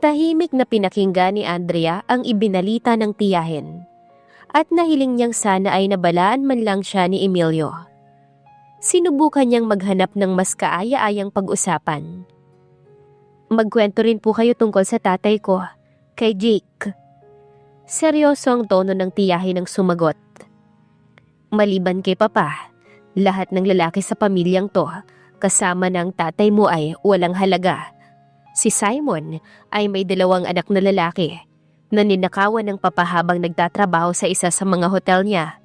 Tahimik na pinakinggan ni Andrea ang ibinalita ng tiyahin at nahiling niyang sana ay nabalaan man lang siya ni Emilio. Sinubukan niyang maghanap ng mas kaaya-ayang pag-usapan. Magkwento rin po kayo tungkol sa tatay ko, kay Jake. Seryoso ang tono ng tiyahin ang sumagot. Maliban kay Papa, lahat ng lalaki sa pamilyang to, kasama ng tatay mo ay walang halaga. Si Simon ay may 2 anak na lalaki na ninakawan ng Papa habang nagtatrabaho sa isa sa mga hotel niya.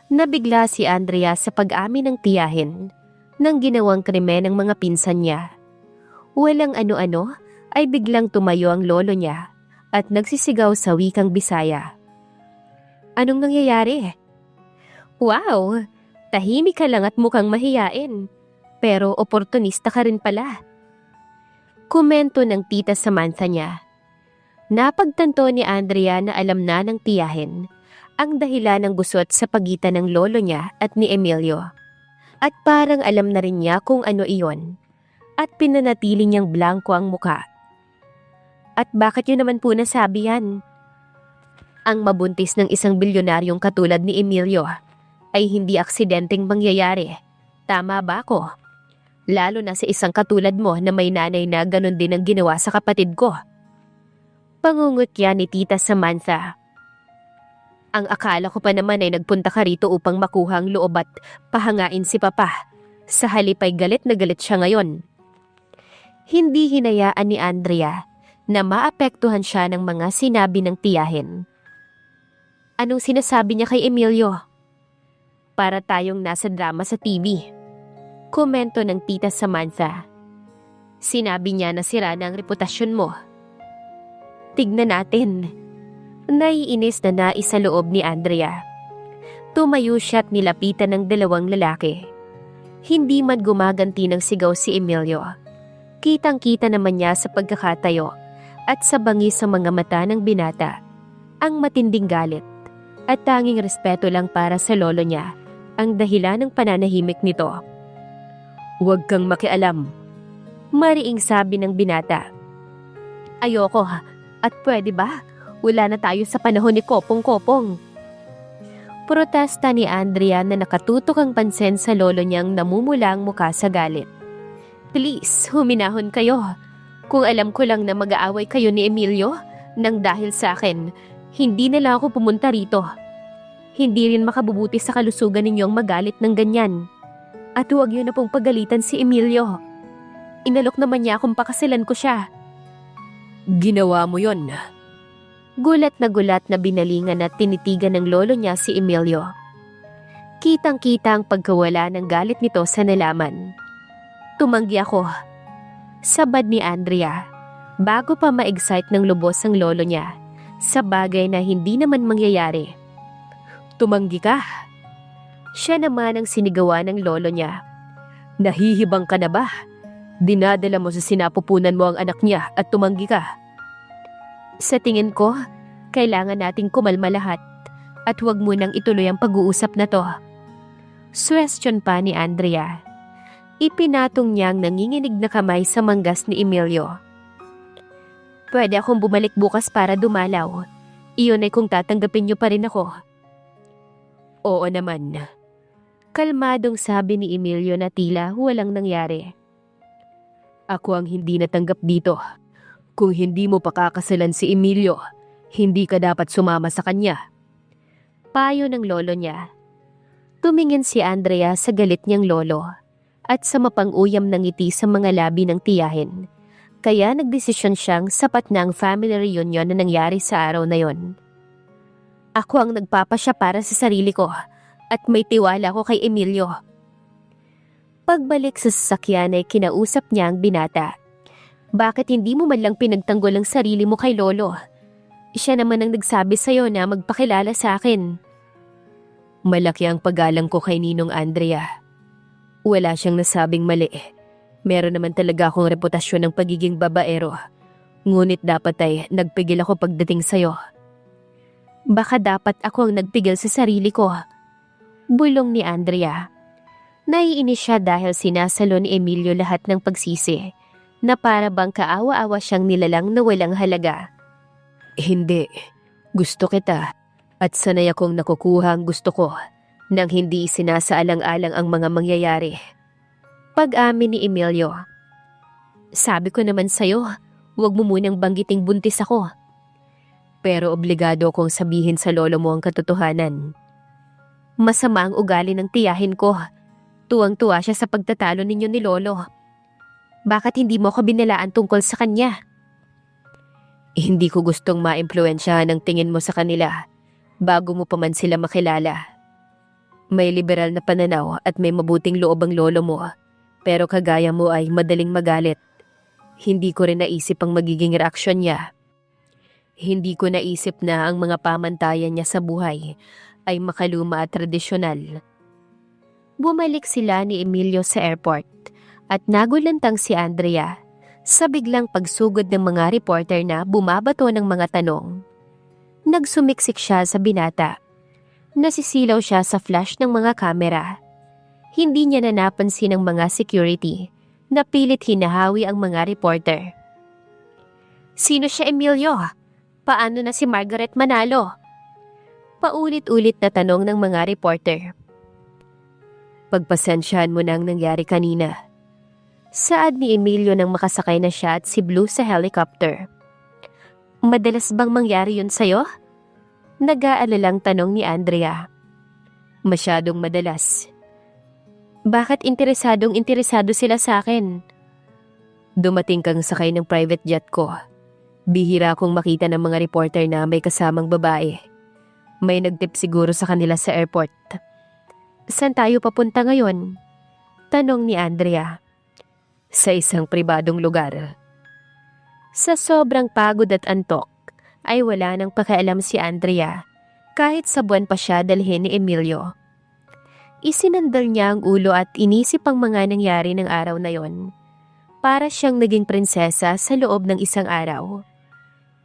Nabigla si Andrea sa pag-amin ng tiyahin ng ginawang krimen ng mga pinsan niya. Walang ano-ano ay biglang tumayo ang lolo niya at nagsisigaw sa wikang Bisaya. Anong nangyayari? Wow! Tahimik ka lang at mukhang mahiyain. Pero oportunista ka rin pala. Komento ng tita Samantha niya. Napagtanto ni Andrea na alam na ng tiyahin ang dahilan ng gusot sa pagitan ng lolo niya at ni Emilio. At parang alam na rin niya kung ano iyon. At pinanatili niyang blanko ang muka. At bakit yun naman po nasabi yan? Ang mabuntis ng isang bilyonaryong katulad ni Emilio ay hindi aksidenteng mangyayari. Tama ba ako? Lalo na sa isang katulad mo na may nanay na ganon din ang ginawa sa kapatid ko. Pangungutya ni Tita Samantha. Ang akala ko pa naman ay nagpunta ka rito upang makuha ang loob at pahangain si Papa. Sa halip ay galit na galit siya ngayon. Hindi hinayaan ni Andrea na maapektuhan siya ng mga sinabi ng tiyahin. Anong sinasabi niya kay Emilio? Para tayong nasa drama sa TV. Komento ng Tita Samantha. Sinabi niya na sira na ang reputasyon mo. Tignan natin. Naiinis na nais sa loob ni Andrea. Tumayo siya at nilapitan ng 2 lalaki. Hindi man gumaganti ng sigaw si Emilio. Kitang-kita naman niya sa pagkakatayo at sa bangis sa mga mata ng binata ang matinding galit at tanging respeto lang para sa lolo niya ang dahilan ng pananahimik nito. Huwag kang makialam. Mariing sabi ng binata. Ayoko at pwede ba? Wala na tayo sa panahon ni Kopong-Kopong. Protesta ni Andrea na nakatutok ang pansin sa lolo niyang namumula ang muka sa galit. Please, huminahon kayo. Kung alam ko lang na mag-aaway kayo ni Emilio nang dahil sa akin, hindi na lang ako pumunta rito. Hindi rin makabubuti sa kalusugan ninyong magalit ng ganyan. At huwag yun na pong pagalitan si Emilio. Inalok naman niya akong pakasalan ko siya. Ginawa mo yon. Gulat na binalingan at tinitigan ng lolo niya si Emilio. Kitang-kita ang pagkawala ng galit nito sa nalaman. Tumanggi ako. Sabad ni Andrea, bago pa ma-excite ng lubos ang lolo niya, sa bagay na hindi naman mangyayari. Tumanggi ka. Siya naman ang sinigawan ng lolo niya. Nahihibang ka na ba? Dinadala mo sa sinapupunan mo ang anak niya at tumanggi ka. Sa tingin ko, kailangan nating kumalma lahat at huwag mo nang ituloy ang pag-uusap na to. Suwestyon pa ni Andrea. Ipinatong niya ang nanginginig na kamay sa manggas ni Emilio. Pwede akong bumalik bukas para dumalaw. Iyon ay kung tatanggapin niyo pa rin ako. Oo naman. Kalmadong sabi ni Emilio na tila walang nangyari. Ako ang hindi natanggap dito. Kung hindi mo pakakasalan si Emilio, hindi ka dapat sumama sa kanya. Payo ng lolo niya. Tumingin si Andrea sa galit niyang lolo at sa mapang-uyam ng ngiti sa mga labi ng tiyahin. Kaya nagdesisyon siyang sapat na ang family reunion na nangyari sa araw na yon. Ako ang nagpapasya para sa sarili ko at may tiwala ko kay Emilio. Pagbalik sa sasakyan ay kinausap niya ang binata. Bakit hindi mo man lang pinagtanggol ang sarili mo kay lolo? Siya naman ang nagsabi sa'yo na magpakilala sa akin. Malaki ang paggalang ko kay Ninong Andrea. Wala siyang nasabing mali. Meron naman talaga akong reputasyon ng pagiging babaero. Ngunit dapat ay nagpigil ako pagdating sa'yo. Baka dapat ako ang nagpigil sa sarili ko. Bulong ni Andrea. Naiinis siya dahil sinasalo ni Emilio lahat ng pagsisi na para bang kaawa-awa siyang nilalang na walang halaga. Hindi. Gusto kita. At sanay akong nakukuha ang gusto ko nang hindi sinasaalang-alang ang mga mangyayari. Pag-amin ni Emilio. Sabi ko naman sa'yo, huwag mo munang banggiting buntis ako. Pero obligado akong sabihin sa lolo mo ang katotohanan. Masama ang ugali ng tiyahin ko. Tuwang-tuwa siya sa pagtatalo ninyo ni Lolo. Bakit hindi mo ko binalaan tungkol sa kanya? Hindi ko gustong maimpluwensyahan ang tingin mo sa kanila bago mo pa man sila makilala. May liberal na pananaw at may mabuting loob ang lolo mo, pero kagaya mo ay madaling magalit. Hindi ko rin naisip ang magiging reaksyon niya. Hindi ko naisip na ang mga pamantayan niya sa buhay ay makaluma at tradisyonal. Bumalik sila ni Emilio sa airport at nagulantang si Andrea sa biglang pagsugod ng mga reporter na bumabato ng mga tanong. Nagsumiksik siya sa binata. Nasisilaw siya sa flash ng mga kamera. Hindi niya na napansin ng mga security na pilit hinahawi ang mga reporter. Sino siya, Emilio? Paano na si Margaret Manalo? Paulit-ulit na tanong ng mga reporter. Pagpasensyahan mo na ang nangyari kanina. Saad ni Emilio nang makasakay na siya at si Blue sa helicopter. Madalas bang mangyari yun sa'yo? Nag-aalalang tanong ni Andrea. Masyadong madalas. Bakit interesado sila sa akin? Dumating kang sakay ng private jet ko. Bihira akong makita ng mga reporter na may kasamang babae. May nagtip siguro sa kanila sa airport. Saan tayo papunta ngayon? Tanong ni Andrea. Sa isang pribadong lugar. Sa sobrang pagod at antok, ay wala nang pakialam si Andrea kahit sa buwan pa siya dalhin ni Emilio. Isinandal niya ang ulo at inisip ang mga nangyari ng araw na yon. Para siyang naging prinsesa sa loob ng isang araw.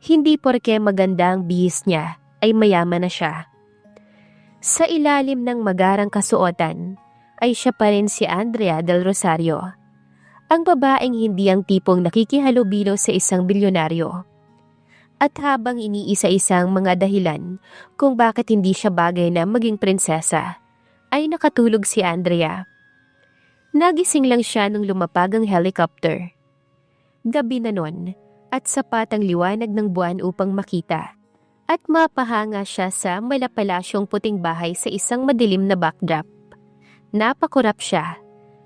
Hindi porke maganda ang bihis niya ay mayaman na siya. Sa ilalim ng magarang kasuotan ay siya pa rin si Andrea del Rosario. Ang babaeng hindi ang tipong nakikihalubilo sa isang bilyonaryo. At habang iniisa-isang mga dahilan kung bakit hindi siya bagay na maging prinsesa, ay nakatulog si Andrea. Nagising lang siya nung lumapag ang helicopter. Gabi na nun at sapat ang liwanag ng buwan upang makita. At mapahanga siya sa malapalasyong puting bahay sa isang madilim na backdrop. Napakurap siya.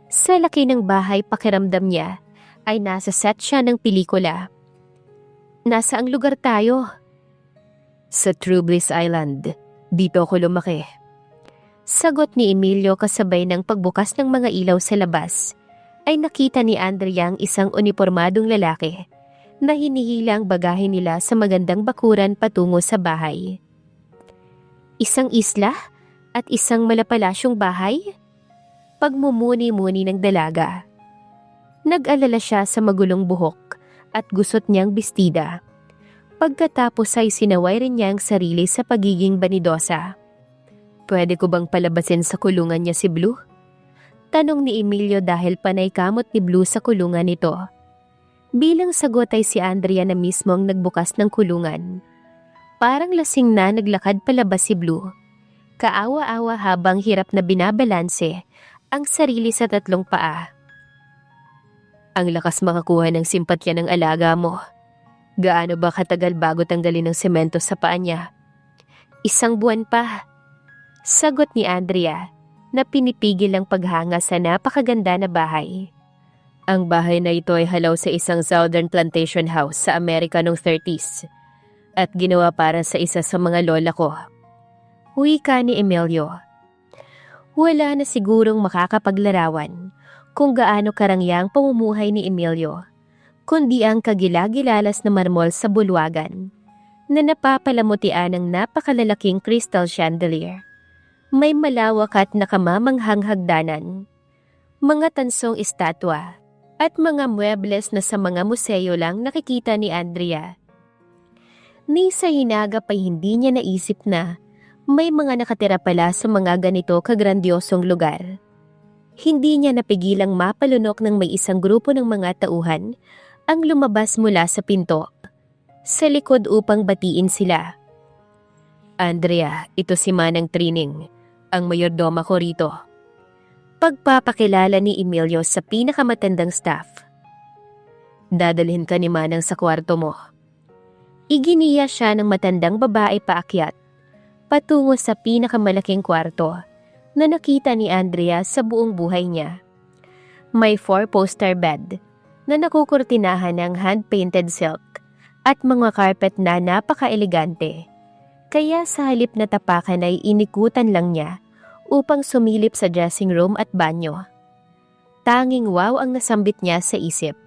Sa laki ng bahay pakiramdam niya ay nasa set siya ng pelikula. Nasa ang lugar tayo? Sa True Bliss Island. Dito ako lumaki. Sagot ni Emilio kasabay ng pagbukas ng mga ilaw sa labas, ay nakita ni Andrea ang isang unipormadong lalaki na hinihila ang bagahe nila sa magandang bakuran patungo sa bahay. Isang isla at isang malapalasyong bahay? Pagmumuni-muni ng dalaga. Nag-alala siya sa magulong buhok at gusot niyang bestida. Pagkatapos ay sinaway rin niya ang sarili sa pagiging banidosa. Pwede ko bang palabasin sa kulungan niya si Blue? Tanong ni Emilio dahil panay kamot ni Blue sa kulungan nito. Bilang sagot ay si Andrea na mismo ang nagbukas ng kulungan. Parang lasing na naglakad palabas si Blue. Kaawa-awa habang hirap na binabalanse ang sarili sa tatlong paa. Ang lakas makakuha ng simpatya ng alaga mo. Gaano ba katagal bago tanggalin ng semento sa paa niya? 1 buwan pa. Sagot ni Andrea na pinipigil ang paghanga sa napakaganda na bahay. Ang bahay na ito ay halaw sa isang southern plantation house sa Amerika noong 30s at ginawa para sa isa sa mga lola ko. Wika ni Emilio. Wala na sigurong makakapaglarawan kung gaano karangyang pamumuhay ni Emilio, kundi ang kagilagilalas na marmol sa bulwagan na napapalamutian ng napakalalaking crystal chandelier. May malawak at nakamamanghang hagdanan, mga tansong estatwa, at mga muebles na sa mga museo lang nakikita ni Andrea. Ni sa hinagap ay hindi niya naisip na may mga nakatira pala sa mga ganito kagrandiosong lugar. Hindi niya napigilang mapalunok ng may isang grupo ng mga tauhan ang lumabas mula sa pinto, sa likod upang batiin sila. Andrea, ito si Manang Trining, ang mayordoma ko rito. Pagpapakilala ni Emilio sa pinakamatandang staff. Dadalhin ka ni Manang sa kwarto mo. Iginiya siya ng matandang babae paakyat, patungo sa pinakamalaking kwarto na nakita ni Andrea sa buong buhay niya. May 4-poster bed na nakukurtinahan ng hand-painted silk at mga carpet na napaka-elegante. Kaya sa halip na tapakan ay inikutan lang niya upang sumilip sa dressing room at banyo. Tanging wow ang nasambit niya sa isip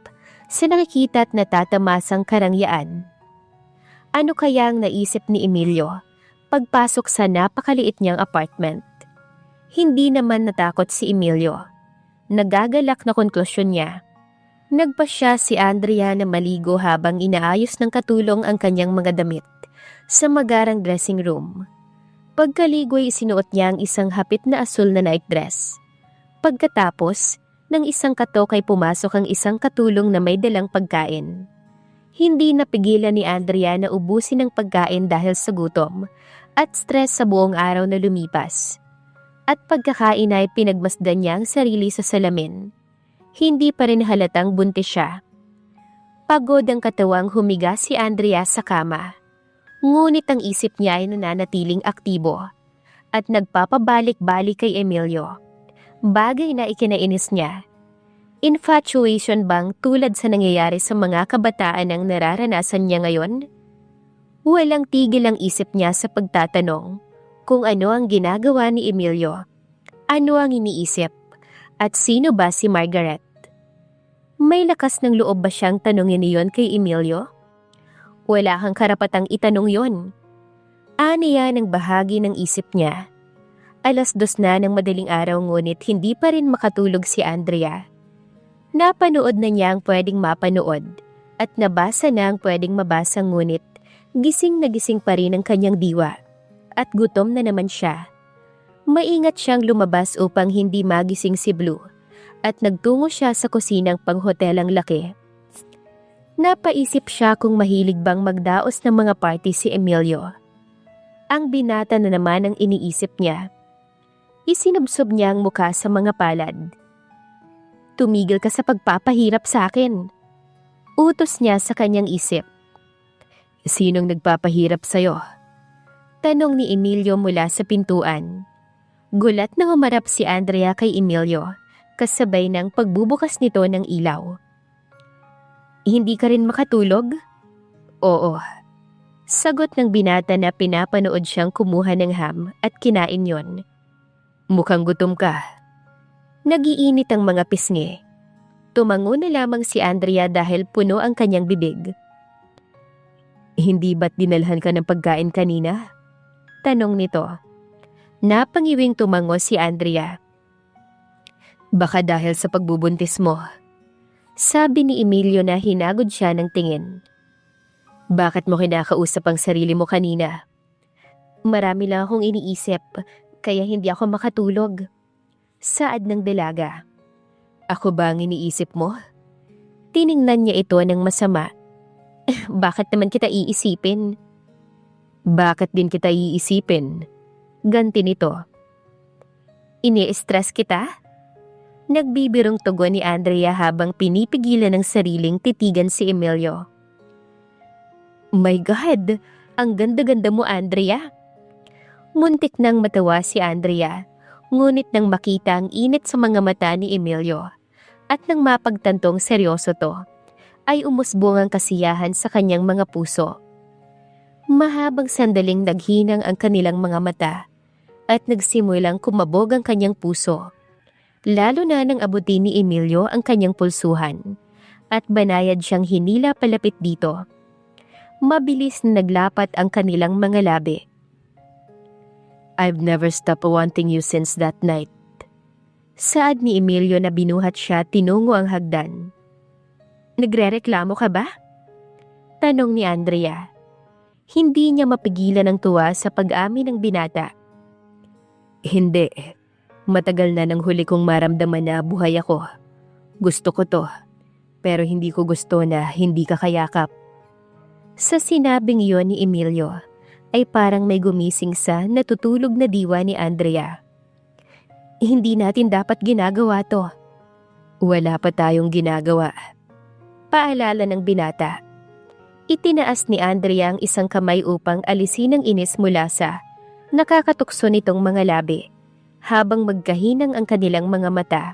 sa nakikita at natatamasang karangyaan. Ano kaya ang naisip ni Emilio pagpasok sa napakaliit niyang apartment? Hindi naman natakot si Emilio. Nagagalak na konklusyon niya. Nagpasya si Andrea na maligo habang inaayos ng katulong ang kanyang mga damit sa magarang dressing room. Pagkaligo ay isinuot niya ang isang hapit na asul na night dress. Pagkatapos, ng isang katok ay pumasok ang isang katulong na may dalang pagkain. Hindi napigilan ni Andrea na ubusin ang pagkain dahil sa gutom at stress sa buong araw na lumipas. At pagkakain ay pinagmasdan niya ang sarili sa salamin. Hindi pa rin halatang buntis siya. Pagod ang katawang humiga si Andrea sa kama. Ngunit ang isip niya ay nananatiling aktibo at nagpapabalik-balik kay Emilio. Bagay na ikinainis niya. Infatuation bang tulad sa nangyayari sa mga kabataan ang nararanasan niya ngayon? Walang tigil ang isip niya sa pagtatanong kung ano ang ginagawa ni Emilio, ano ang iniisip, at sino ba si Margaret. May lakas ng loob ba siyang tanongin iyon kay Emilio? Wala kang karapatang itanong yon. Aniya ng bahagi ng isip niya. 2:00 na ng madaling araw ngunit hindi pa rin makatulog si Andrea. Napanood na niya ang pwedeng mapanood at nabasa na ang pwedeng mabasa ngunit gising na gising pa rin ang kanyang diwa. At gutom na naman siya. Maingat siyang lumabas upang hindi magising si Blue at nagtungo siya sa kusinang panghotelang laki. Napaisip siya kung mahilig bang magdaos ng mga party si Emilio. Ang binata na naman ang iniisip niya. Isinubsob niya ang muka sa mga palad. Tumigil ka sa pagpapahirap sa akin. Utos niya sa kanyang isip. Sinong nagpapahirap sa'yo? Tanong ni Emilio mula sa pintuan. Gulat na humarap si Andrea kay Emilio, kasabay ng pagbubukas nito ng ilaw. Hindi ka rin makatulog? Oo. Sagot ng binata na pinapanood siyang kumuha ng ham at kinain yon. Mukhang gutom ka. Nagiinit ang mga pisngi. Tumango na lamang si Andrea dahil puno ang kanyang bibig. Hindi ba't dinalhan ka ng pagkain kanina? Tanong nito. Napangiwing tumango si Andrea. Baka dahil sa pagbubuntis mo. Sabi ni Emilio na hinagod siya ng tingin. Bakit mo kinakausap ang sarili mo kanina? Marami lang akong iniisip, kaya hindi ako makatulog. Saad ng dalaga. Ako ba ang iniisip mo? Tiningnan niya ito ng masama. Bakit naman kita iisipin? Bakit din kita iisipin? Ganti nito. Ini-stress kita? Nagbibirong tugon ni Andrea habang pinipigilan ng sariling titigan si Emilio. My God! Ang ganda-ganda mo, Andrea! Muntik nang matawa si Andrea, ngunit nang makita ang init sa mga mata ni Emilio at nang mapagtantong seryoso to, ay umusbong ang kasiyahan sa kanyang mga puso. Mahabang sandaling naghinang ang kanilang mga mata at nagsimulang kumabog ang kanyang puso. Lalo na nang abutin ni Emilio ang kanyang pulsuhan at banayad siyang hinila palapit dito. Mabilis na naglapat ang kanilang mga labi. I've never stopped wanting you since that night. Saad ni Emilio na binuhat siya tinungo ang hagdan. Nagrereklamo ka ba? Tanong ni Andrea. Hindi niya mapigilan ang tuwa sa pag-amin ng binata. Hindi. Matagal na nang huli kong maramdaman na buhay ako. Gusto ko to, pero hindi ko gusto na hindi ka kayakap. Sa sinabing yon ni Emilio, ay parang may gumising sa natutulog na diwa ni Andrea. Hindi natin dapat ginagawa to. Wala pa tayong ginagawa. Paalala ng binata. Itinaas ni Andrea ang isang kamay upang alisin ang inis mula sa nakakatukso nitong mga labi, habang magkahinang ang kanilang mga mata.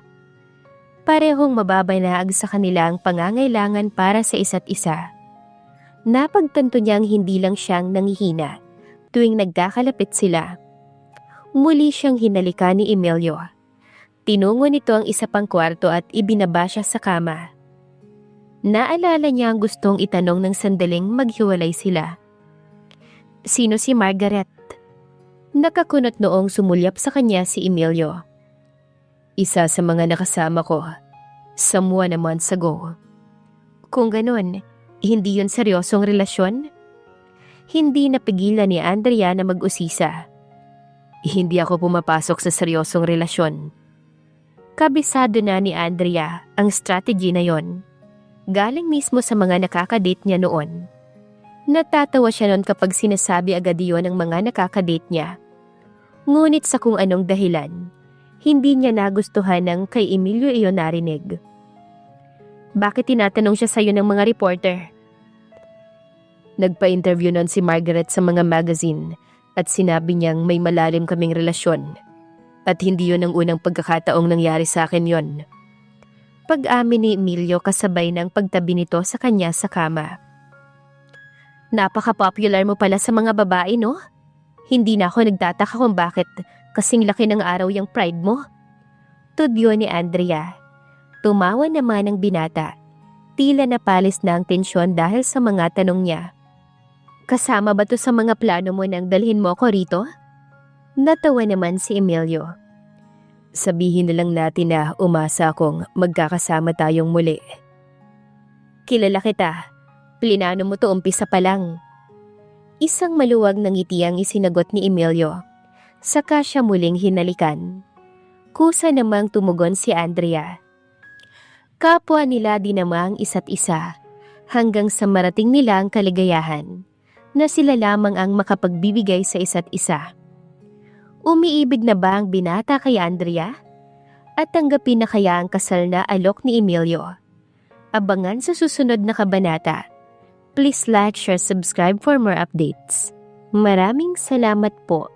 Parehong mababanaag sa kanila ang pangangailangan para sa isa't isa. Napagtanto niyang hindi lang siyang nangihina tuwing nagkakalapit sila. Muli siyang hinalika ni Emilio. Tinungo nito ang isa pang kwarto at ibinaba siya sa kama. Naalala niya ang gustong itanong ng sandaling maghiwalay sila. Sino si Margaret? Nakakunot noong sumulyap sa kanya si Emilio. Isa sa mga nakasama ko, someone a months ago. Kung ganun, hindi yun seryosong relasyon? Hindi napigilan ni Andrea na mag-usisa. Hindi ako pumapasok sa seryosong relasyon. Kabisado na ni Andrea ang strategy na yon. Galing mismo sa mga nakakadate niya noon. Natatawa siya noon kapag sinasabi agad iyon ng mga nakakadate niya. Ngunit sa kung anong dahilan, hindi niya nagustuhan ng kay Emilio iyon narinig. Bakit tinatanong siya sa'yo ng mga reporter? Nagpa-interview noon si Margaret sa mga magazine at sinabi niyang may malalim kaming relasyon. At hindi yun ang unang pagkakataong nangyari sa akin yon. Pag-amin ni Emilio kasabay ng pagtabi nito sa kanya sa kama. Napaka-popular mo pala sa mga babae, no? Hindi na ako nagtataka kung bakit kasing laki ng araw yung pride mo. Tudyo ni Andrea. Tumawa naman ang binata. Tila napalis na ang tensyon dahil sa mga tanong niya. Kasama ba to sa mga plano mo nang dalhin mo ko rito? Natawa naman si Emilio. Sabihin na lang natin na umasa akong magkakasama tayong muli. Kilala kita. Plinano mo to umpisa pa lang. Isang maluwag na ngiti ang isinagot ni Emilio. Saka siya muling hinalikan. Kusa namang tumugon si Andrea. Kapwa nila dinama ang isa't isa hanggang sa marating nila ang kaligayahan na sila lamang ang makapagbibigay sa isa't isa. Umiibig na ba ang binata kay Andrea? At tanggapin na kaya ang kasal na alok ni Emilio? Abangan sa susunod na kabanata. Please like, share, subscribe for more updates. Maraming salamat po.